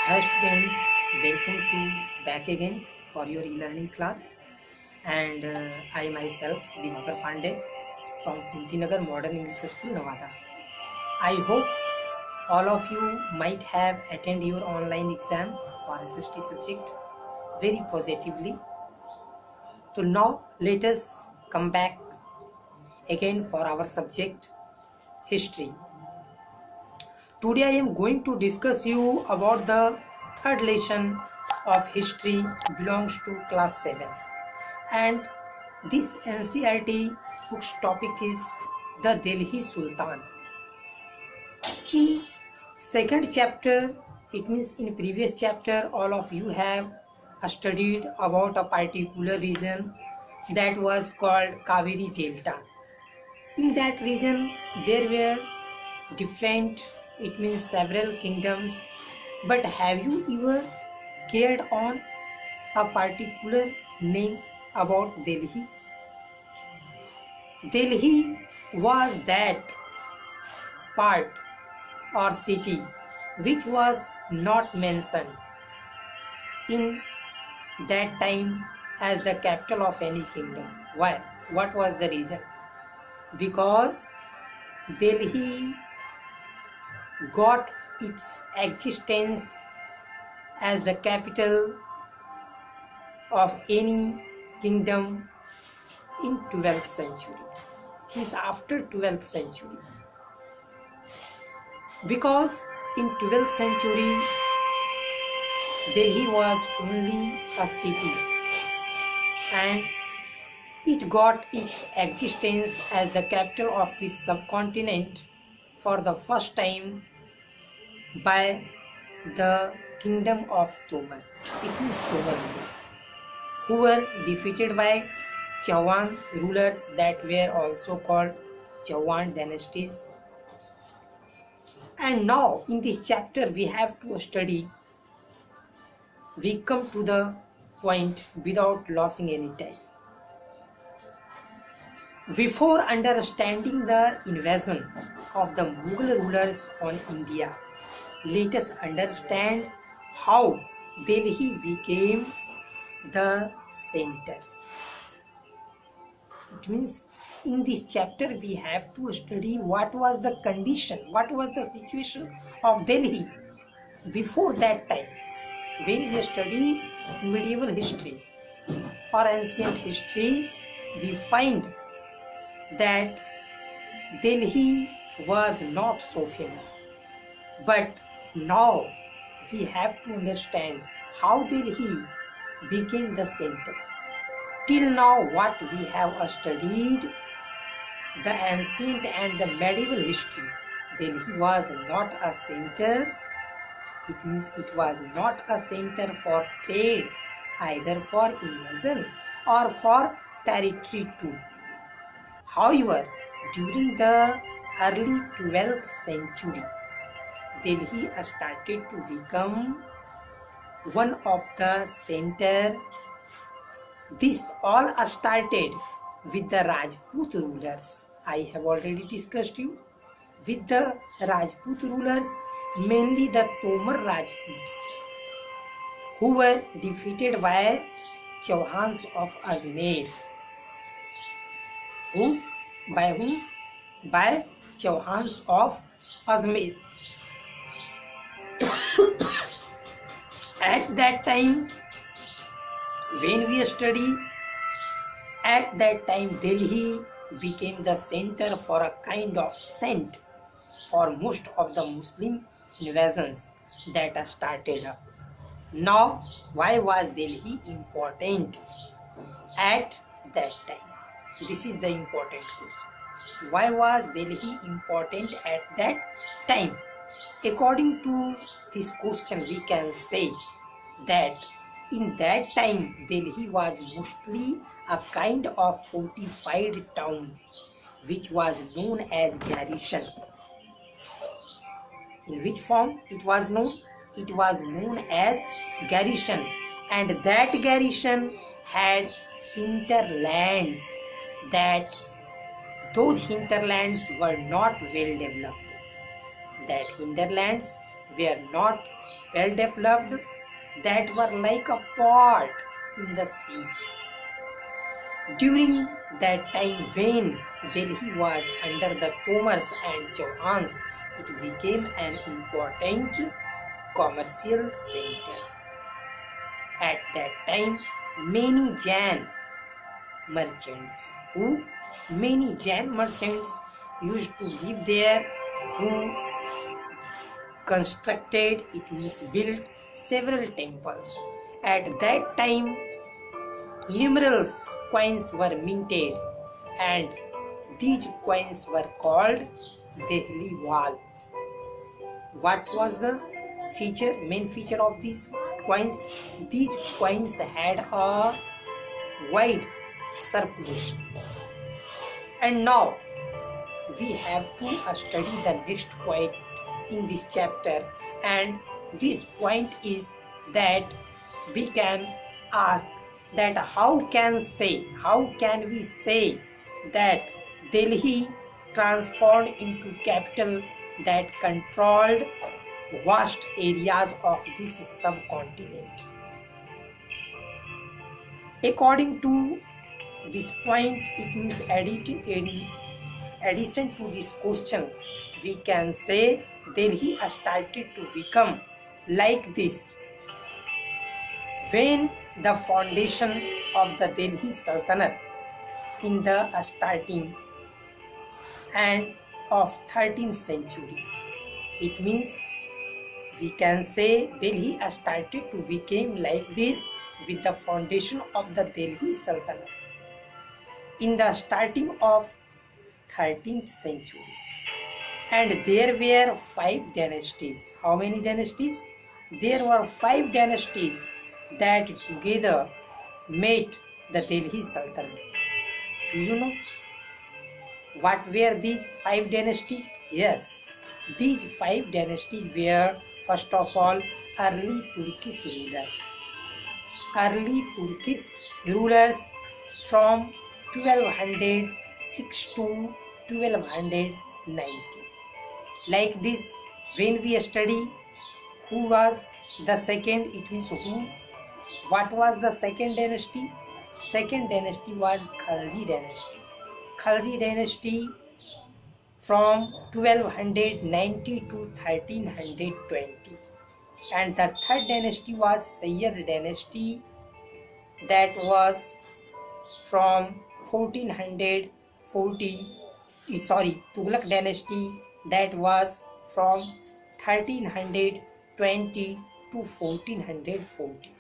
Hi students, welcome to back again for your e-learning class. And I myself, Divakar Pandey from KUNTI Modern English School, NAWADA. I hope all of you might have attended your online exam for SST subject very positively. So now let us come back again for our subject history. Today I am going to discuss you about the third lesson of history belongs to class 7, and this NCERT book's topic is the Delhi Sultan. In second chapter, it means in previous chapter all of you have studied about a particular region that was called Kaveri Delta. In that region there were different, it means several kingdoms, but have you ever cared on a particular name about Delhi? Delhi was that part or city which was not mentioned in that time as the capital of any kingdom. Why? What was the reason? Because Delhi got its existence as the capital of any kingdom in 12th century. Means after 12th century. Because in 12th century Delhi was only a city and it got its existence as the capital of this subcontinent for the first time by the kingdom of Tomar. It is Tomar rulers who were defeated by Chauhan rulers that were also called Chauhan dynasties. And now in this chapter we have to study, we come to the point without losing any time. Before understanding the invasion of the Mughal rulers on India, let us understand how Delhi became the center. It means in this chapter we have to study what was the condition, what was the situation of Delhi before that time. When we study medieval history or ancient history, we find that Delhi was not so famous. But now we have to understand how Delhi became the center. Till now what we have studied, the ancient and the medieval history, Delhi was not a center. It means it was not a center for trade, either for invasion or for territory too. However, during the early 12th century, Delhi started to become one of the center. This all started with the Rajput rulers. I have already discussed you with the Rajput rulers, mainly the Tomar Rajputs, who were defeated by Chauhans of Ajmer. By whom? By Chauhans of Ajmer. At that time, when we study, at that time Delhi became the center for a kind of scent for most of the Muslim invasions that started up. Now, why was Delhi important at that time? This is the important question. Why was Delhi important at that time? According to this question, we can say that in that time Delhi was mostly a kind of fortified town which was known as garrison. In which form it was known? It was known as garrison, and that garrison had hinterlands, that those hinterlands were not well developed. That hinterlands were not well developed, that were like a pot in the sea. During that time when Delhi was under the Tomars and Chauhans, it became an important commercial center. At that time, many Jain merchants used to live there, who constructed, it means built, several temples. At that time, numerous coins were minted, and these coins were called Delhi Wal. What was the main feature of these coins? These coins had a wide circulation. And now we have to study the next point in this chapter, and this point is that we can ask that how can we say that Delhi transformed into capital that controlled vast areas of this subcontinent. According to this point, it means in addition to this question, we can say Delhi started to become like this when the foundation of the Delhi Sultanate in the starting and of 13th century. It means we can say Delhi started to become like this with the foundation of the Delhi Sultanate in the starting of 13th century. And there were 5 dynasties. How many dynasties? There were 5 dynasties that together made the Delhi Sultanate. Do you know what were these 5 dynasties? Yes, these 5 dynasties were, first of all, early Turkish rulers. Early Turkish rulers from 1206 to 1290. Like this, when we study who was the second, it means what was the second dynasty? Second dynasty was Khalji dynasty. Khalji dynasty from 1290 to 1320. And the third dynasty was Sayyid dynasty, that was from 1440, Tughlaq dynasty, that was from 1320 to 1440.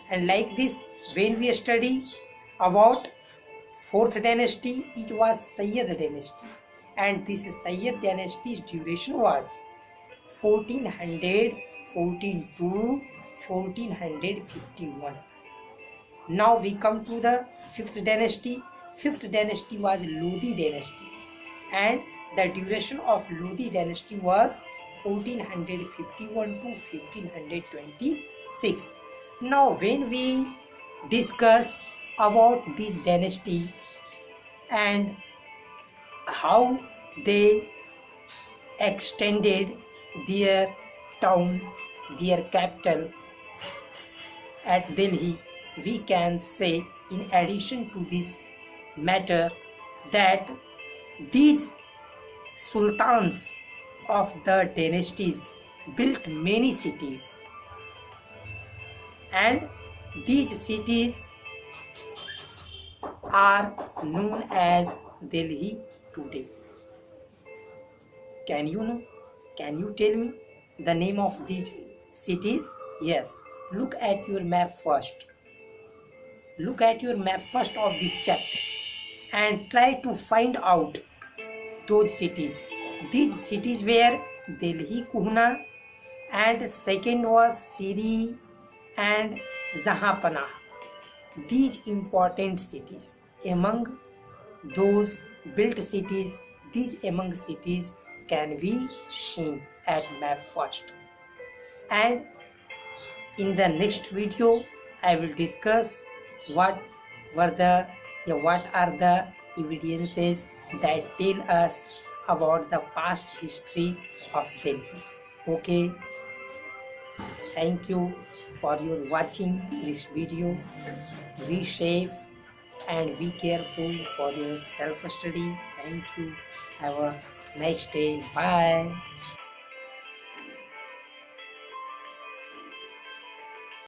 And like this, when we study about 4th dynasty, it was Sayyid dynasty, and this Sayyid dynasty's duration was 1414 to 1451. Now we come to the 5th dynasty. 5th dynasty was Lodi dynasty, and the duration of Lodi dynasty was 1451 to 1526. Now when we discuss about this dynasty and how they extended their town, their capital at Delhi, we can say, in addition to this matter, that these sultans of the dynasties built many cities, and these cities are known as Delhi today. Can you tell me the name of these cities? Yes, look at your map first. Look at your map first of this chapter and try to find out those cities. These cities were Delhi, Kuhna, and second was Siri and Jahanpanah. These important cities. Among those built cities, these among cities can be seen at map first. And in the next video, I will discuss what are the evidences that tell us about the past history of Delhi. Okay. Thank you for your watching this video. Be safe and be careful for your self-study. Thank you. Have a nice day. Bye.